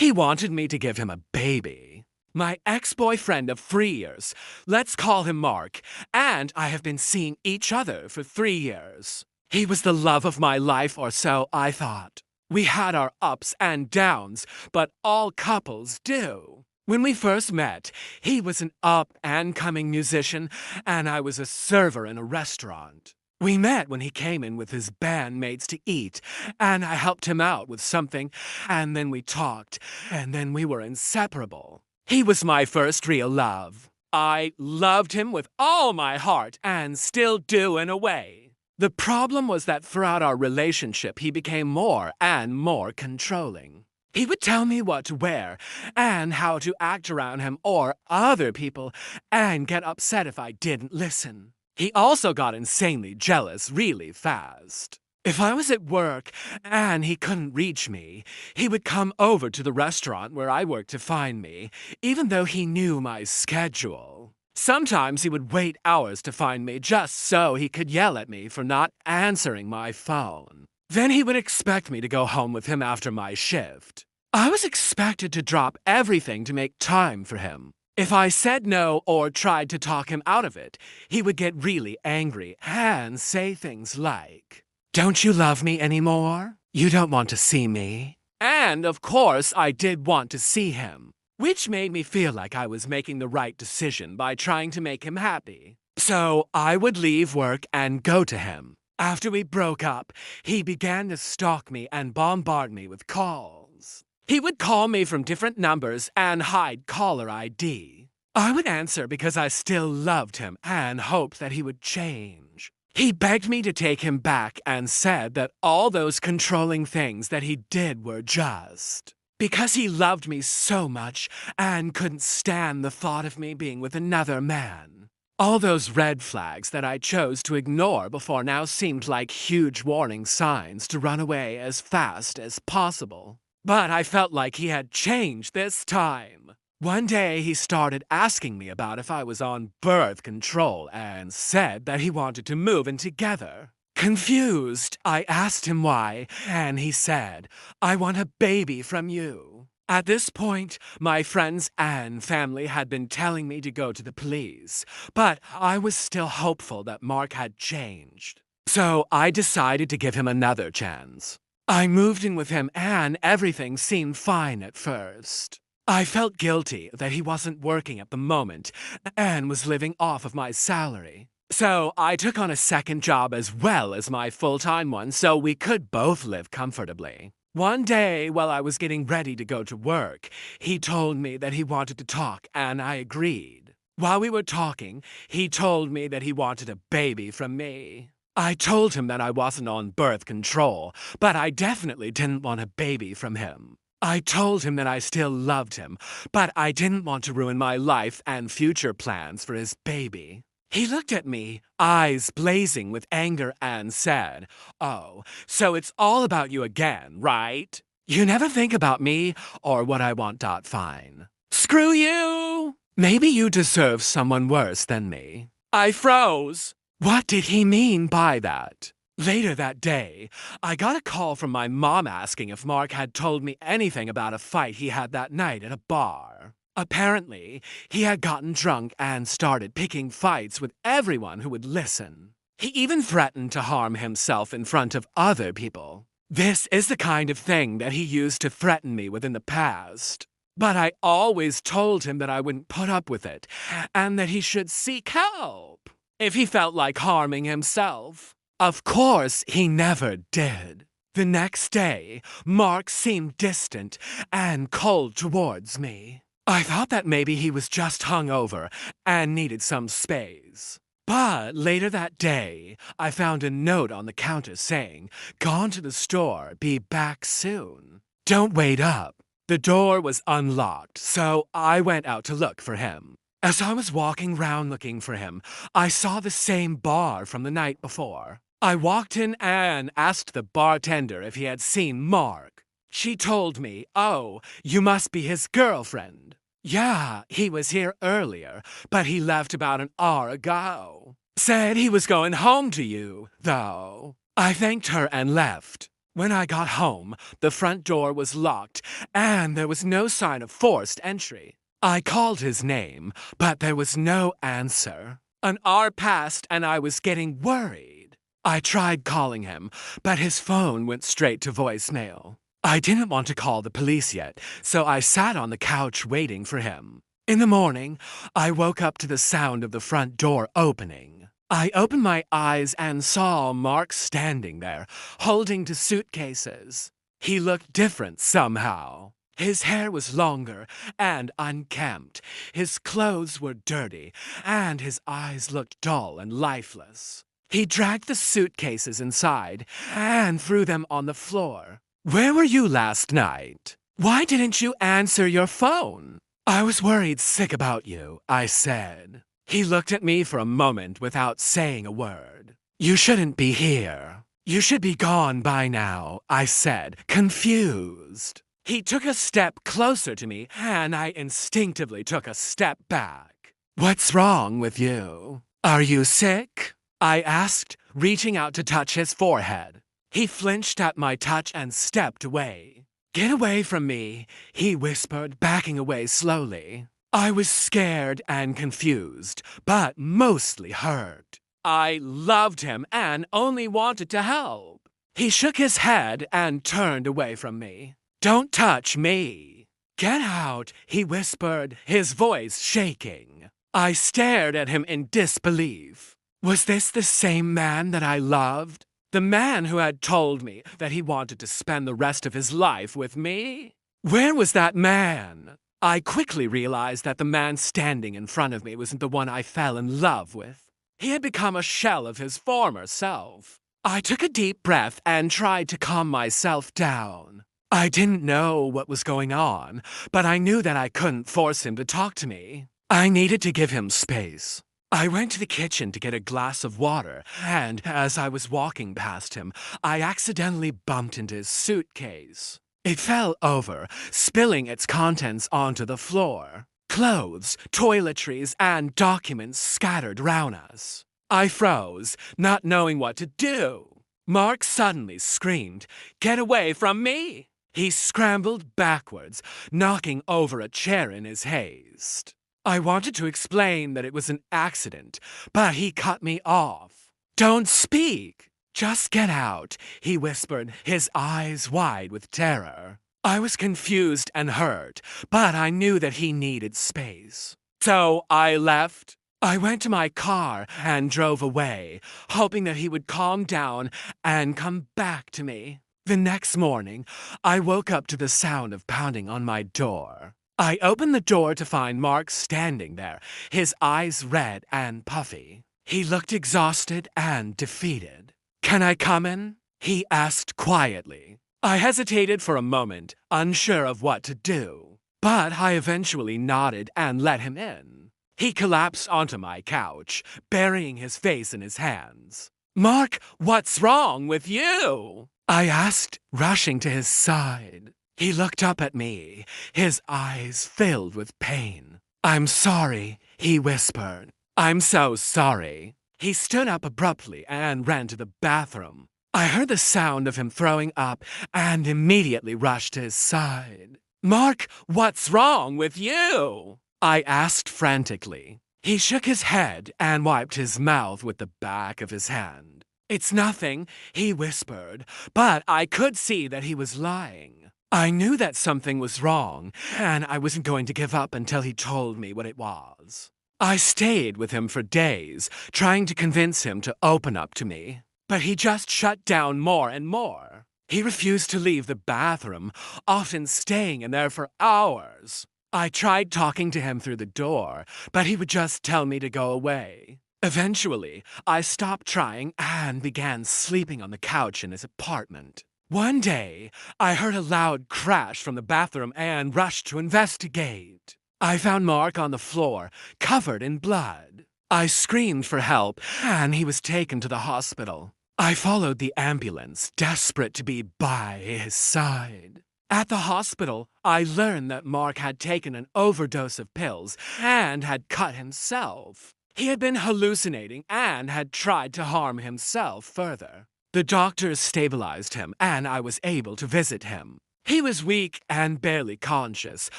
He wanted me to give him a baby. My ex-boyfriend of 3 years, let's call him Mark, and I have been seeing each other for 3 years. He was the love of my life, or so I thought. We had our ups and downs, but all couples do. When we first met, he was an up-and-coming musician, and I was a server in a restaurant. We met when he came in with his bandmates to eat, and I helped him out with something, and then we talked, and then we were inseparable. He was my first real love. I loved him with all my heart, and still do in a way. The problem was that throughout our relationship, he became more and more controlling. He would tell me what to wear and how to act around him or other people, and get upset if I didn't listen. He also got insanely jealous really fast. If I was at work and he couldn't reach me, he would come over to the restaurant where I worked to find me, even though he knew my schedule. Sometimes he would wait hours to find me just so he could yell at me for not answering my phone. Then he would expect me to go home with him after my shift. I was expected to drop everything to make time for him. If I said no or tried to talk him out of it, he would get really angry and say things like, "Don't you love me anymore? You don't want to see me?" And of course, I did want to see him, which made me feel like I was making the right decision by trying to make him happy. So I would leave work and go to him. After we broke up, he began to stalk me and bombard me with calls. He would call me from different numbers and hide caller ID. I would answer because I still loved him and hoped that he would change. He begged me to take him back and said that all those controlling things that he did were just because he loved me so much and couldn't stand the thought of me being with another man. All those red flags that I chose to ignore before now seemed like huge warning signs to run away as fast as possible. But I felt like he had changed this time. One day he started asking me about if I was on birth control and said that he wanted to move in together. Confused, I asked him why, and he said, "I want a baby from you." At this point, my friends and family had been telling me to go to the police, but I was still hopeful that Mark had changed. So I decided to give him another chance. I moved in with him and everything seemed fine at first. I felt guilty that he wasn't working at the moment and was living off of my salary. So I took on a second job as well as my full-time one so we could both live comfortably. One day, while I was getting ready to go to work, he told me that he wanted to talk, and I agreed. While we were talking, he told me that he wanted a baby from me. I told him that I wasn't on birth control, but I definitely didn't want a baby from him. I told him that I still loved him, but I didn't want to ruin my life and future plans for his baby. He looked at me, eyes blazing with anger, and said, "Oh, so it's all about you again, right? You never think about me or what I want. Fine. Screw you! Maybe you deserve someone worse than me." I froze. What did he mean by that? Later that day, I got a call from my mom asking if Mark had told me anything about a fight he had that night at a bar. Apparently, he had gotten drunk and started picking fights with everyone who would listen. He even threatened to harm himself in front of other people. This is the kind of thing that he used to threaten me with in the past. But I always told him that I wouldn't put up with it and that he should seek help if he felt like harming himself. Of course, he never did. The next day, Mark seemed distant and cold towards me. I thought that maybe he was just hungover and needed some space. But later that day, I found a note on the counter saying, "Gone to the store, be back soon. Don't wait up." The door was unlocked, so I went out to look for him. As I was walking round looking for him, I saw the same bar from the night before. I walked in and asked the bartender if he had seen Mark. She told me, "Oh, you must be his girlfriend." "Yeah, he was here earlier, but he left about an hour ago. Said he was going home to you, though." I thanked her and left. When I got home, the front door was locked, and there was no sign of forced entry. I called his name, but there was no answer. An hour passed, and I was getting worried. I tried calling him, but his phone went straight to voicemail. I didn't want to call the police yet, so I sat on the couch waiting for him. In the morning, I woke up to the sound of the front door opening. I opened my eyes and saw Mark standing there, holding two suitcases. He looked different somehow. His hair was longer and unkempt, his clothes were dirty, and his eyes looked dull and lifeless. He dragged the suitcases inside and threw them on the floor. "Where were you last night? Why didn't you answer your phone?" "I was worried sick about you," I said. He looked at me for a moment without saying a word. "You shouldn't be here. You should be gone by now," I said, confused. He took a step closer to me, and I instinctively took a step back. "What's wrong with you? Are you sick?" I asked, reaching out to touch his forehead. He flinched at my touch and stepped away. "Get away from me," he whispered, backing away slowly. I was scared and confused, but mostly hurt. I loved him and only wanted to help. He shook his head and turned away from me. "Don't touch me." "Get out," he whispered, his voice shaking. I stared at him in disbelief. Was this the same man that I loved? The man who had told me that he wanted to spend the rest of his life with me? Where was that man? I quickly realized that the man standing in front of me wasn't the one I fell in love with. He had become a shell of his former self. I took a deep breath and tried to calm myself down. I didn't know what was going on, but I knew that I couldn't force him to talk to me. I needed to give him space. I went to the kitchen to get a glass of water, and as I was walking past him, I accidentally bumped into his suitcase. It fell over, spilling its contents onto the floor. Clothes, toiletries, and documents scattered round us. I froze, not knowing what to do. Mark suddenly screamed, "Get away from me!" He scrambled backwards, knocking over a chair in his haste. I wanted to explain that it was an accident, but he cut me off. "Don't speak! Just get out," he whispered, his eyes wide with terror. I was confused and hurt, but I knew that he needed space. So I left. I went to my car and drove away, hoping that he would calm down and come back to me. The next morning, I woke up to the sound of pounding on my door. I opened the door to find Mark standing there, his eyes red and puffy. He looked exhausted and defeated. "Can I come in?" he asked quietly. I hesitated for a moment, unsure of what to do, but I eventually nodded and let him in. He collapsed onto my couch, burying his face in his hands. "Mark, what's wrong with you?" I asked, rushing to his side. He looked up at me, his eyes filled with pain. "I'm sorry," he whispered. "I'm so sorry." He stood up abruptly and ran to the bathroom. I heard the sound of him throwing up and immediately rushed to his side. "Mark, what's wrong with you?" I asked frantically. He shook his head and wiped his mouth with the back of his hand. "It's nothing," he whispered, but I could see that he was lying. I knew that something was wrong, and I wasn't going to give up until he told me what it was. I stayed with him for days, trying to convince him to open up to me, but he just shut down more and more. He refused to leave the bathroom, often staying in there for hours. I tried talking to him through the door, but he would just tell me to go away. Eventually, I stopped trying and began sleeping on the couch in his apartment. One day, I heard a loud crash from the bathroom and rushed to investigate. I found Mark on the floor, covered in blood. I screamed for help, and he was taken to the hospital. I followed the ambulance, desperate to be by his side. At the hospital, I learned that Mark had taken an overdose of pills and had cut himself. He had been hallucinating and had tried to harm himself further. The doctors stabilized him, and I was able to visit him. He was weak and barely conscious,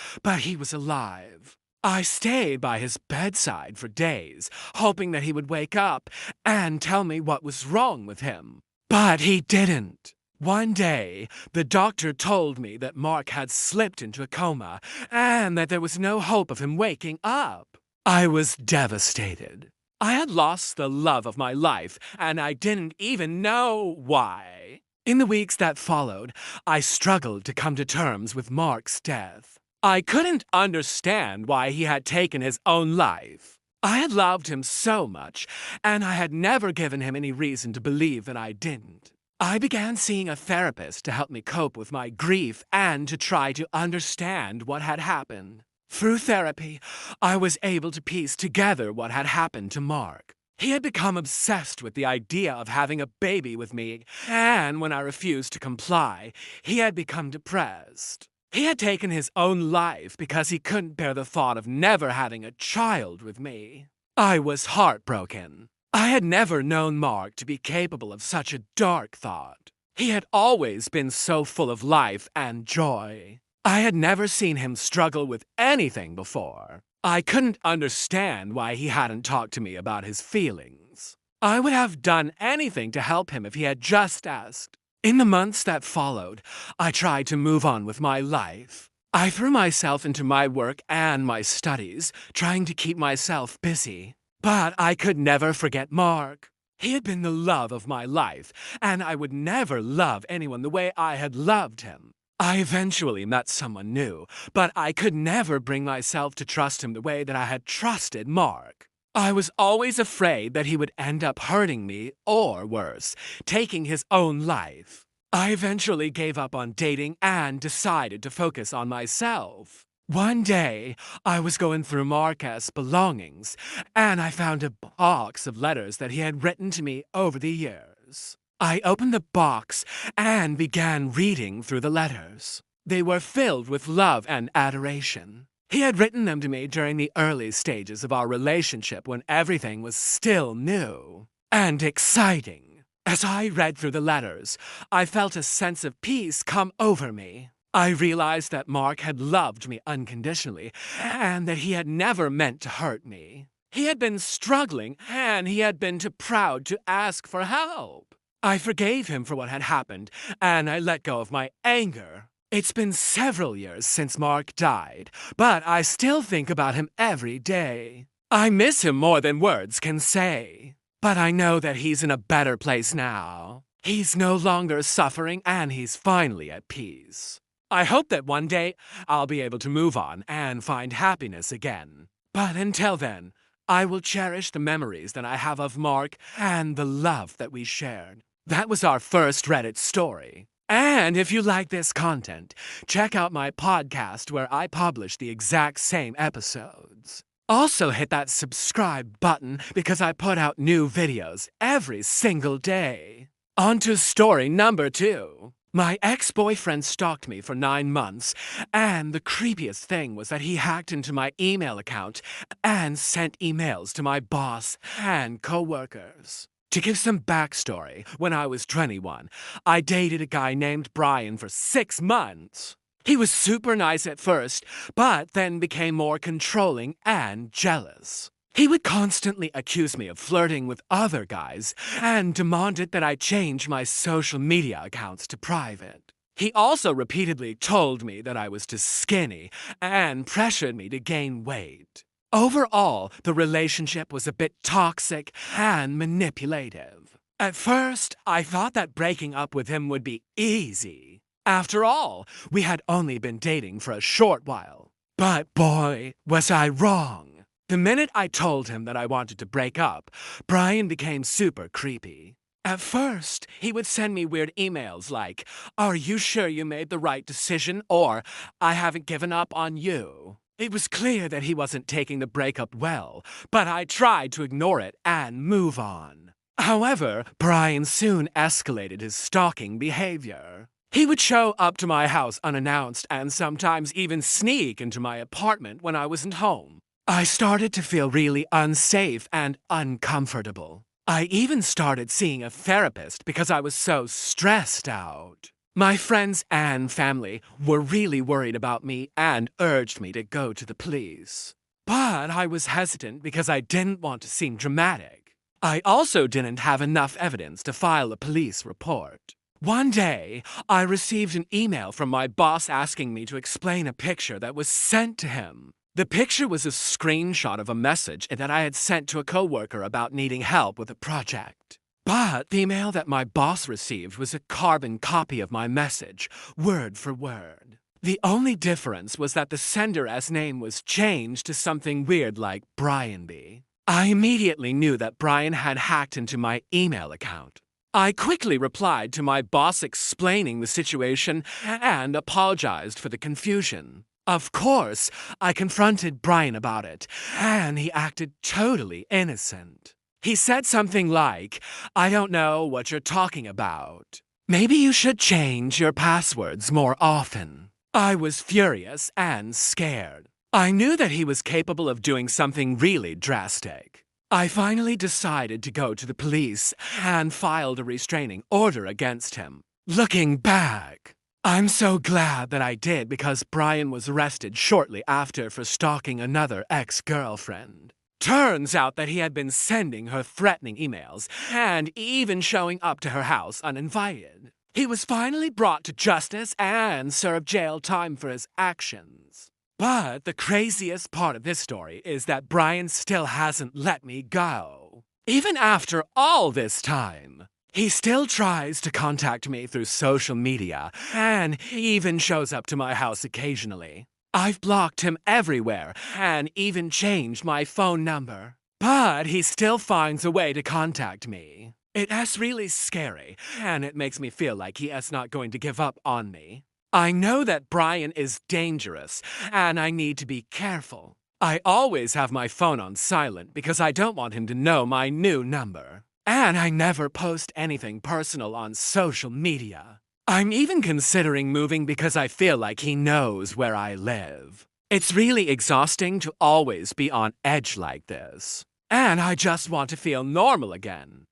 but he was alive. I stayed by his bedside for days, hoping that he would wake up and tell me what was wrong with him. But he didn't. One day, the doctor told me that Mark had slipped into a coma and that there was no hope of him waking up. I was devastated. I had lost the love of my life, and I didn't even know why. In the weeks that followed, I struggled to come to terms with Mark's death. I couldn't understand why he had taken his own life. I had loved him so much, and I had never given him any reason to believe that I didn't. I began seeing a therapist to help me cope with my grief and to try to understand what had happened. Through therapy, I was able to piece together what had happened to Mark. He had become obsessed with the idea of having a baby with me, and when I refused to comply, he had become depressed. He had taken his own life because he couldn't bear the thought of never having a child with me. I was heartbroken. I had never known Mark to be capable of such a dark thought. He had always been so full of life and joy. I had never seen him struggle with anything before. I couldn't understand why he hadn't talked to me about his feelings. I would have done anything to help him if he had just asked. In the months that followed, I tried to move on with my life. I threw myself into my work and my studies, trying to keep myself busy. But I could never forget Mark. He had been the love of my life, and I would never love anyone the way I had loved him. I eventually met someone new, but I could never bring myself to trust him the way that I had trusted Mark. I was always afraid that he would end up hurting me, or worse, taking his own life. I eventually gave up on dating and decided to focus on myself. One day, I was going through Mark's belongings, and I found a box of letters that he had written to me over the years. I opened the box and began reading through the letters. They were filled with love and adoration. He had written them to me during the early stages of our relationship when everything was still new and exciting. As I read through the letters, I felt a sense of peace come over me. I realized that Mark had loved me unconditionally and that he had never meant to hurt me. He had been struggling and he had been too proud to ask for help. I forgave him for what had happened and I let go of my anger. It's been several years since Mark died, but I still think about him every day. I miss him more than words can say. But I know that he's in a better place now. He's no longer suffering and he's finally at peace. I hope that one day I'll be able to move on and find happiness again. But until then, I will cherish the memories that I have of Mark and the love that we shared. That was our first Reddit story. And if you like this content, check out my podcast where I publish the exact same episodes. Also hit that subscribe button because I put out new videos every single day. On to story number 2. My ex-boyfriend stalked me for 9 months, and the creepiest thing was that he hacked into my email account and sent emails to my boss and coworkers. To give some backstory, when I was 21, I dated a guy named Brian for 6 months. He was super nice at first, but then became more controlling and jealous. He would constantly accuse me of flirting with other guys and demanded that I change my social media accounts to private. He also repeatedly told me that I was too skinny and pressured me to gain weight. Overall, the relationship was a bit toxic and manipulative. At first, I thought that breaking up with him would be easy. After all, we had only been dating for a short while. But boy, was I wrong. The minute I told him that I wanted to break up, Brian became super creepy. At first, he would send me weird emails like, "Are you sure you made the right decision?" or "I haven't given up on you." It was clear that he wasn't taking the breakup well, but I tried to ignore it and move on. However, Brian soon escalated his stalking behavior. He would show up to my house unannounced and sometimes even sneak into my apartment when I wasn't home. I started to feel really unsafe and uncomfortable. I even started seeing a therapist because I was so stressed out. My friends and family were really worried about me and urged me to go to the police. But I was hesitant because I didn't want to seem dramatic. I also didn't have enough evidence to file a police report. One day, I received an email from my boss asking me to explain a picture that was sent to him. The picture was a screenshot of a message that I had sent to a coworker about needing help with a project. But the email that my boss received was a carbon copy of my message, word for word. The only difference was that the sender's name was changed to something weird like Brian B. I immediately knew that Brian had hacked into my email account. I quickly replied to my boss explaining the situation and apologized for the confusion. Of course, I confronted Brian about it, and he acted totally innocent. He said something like, "I don't know what you're talking about. Maybe you should change your passwords more often." I was furious and scared. I knew that he was capable of doing something really drastic. I finally decided to go to the police and filed a restraining order against him. Looking back, I'm so glad that I did because Brian was arrested shortly after for stalking another ex-girlfriend. Turns out that he had been sending her threatening emails and even showing up to her house uninvited. He was finally brought to justice and served jail time for his actions. But the craziest part of this story is that Brian still hasn't let me go. Even after all this time, he still tries to contact me through social media and even shows up to my house occasionally. I've blocked him everywhere and even changed my phone number. But he still finds a way to contact me. It's really scary, and it makes me feel like he is not going to give up on me. I know that Brian is dangerous, and I need to be careful. I always have my phone on silent because I don't want him to know my new number. And I never post anything personal on social media. I'm even considering moving because I feel like he knows where I live. It's really exhausting to always be on edge like this. And I just want to feel normal again.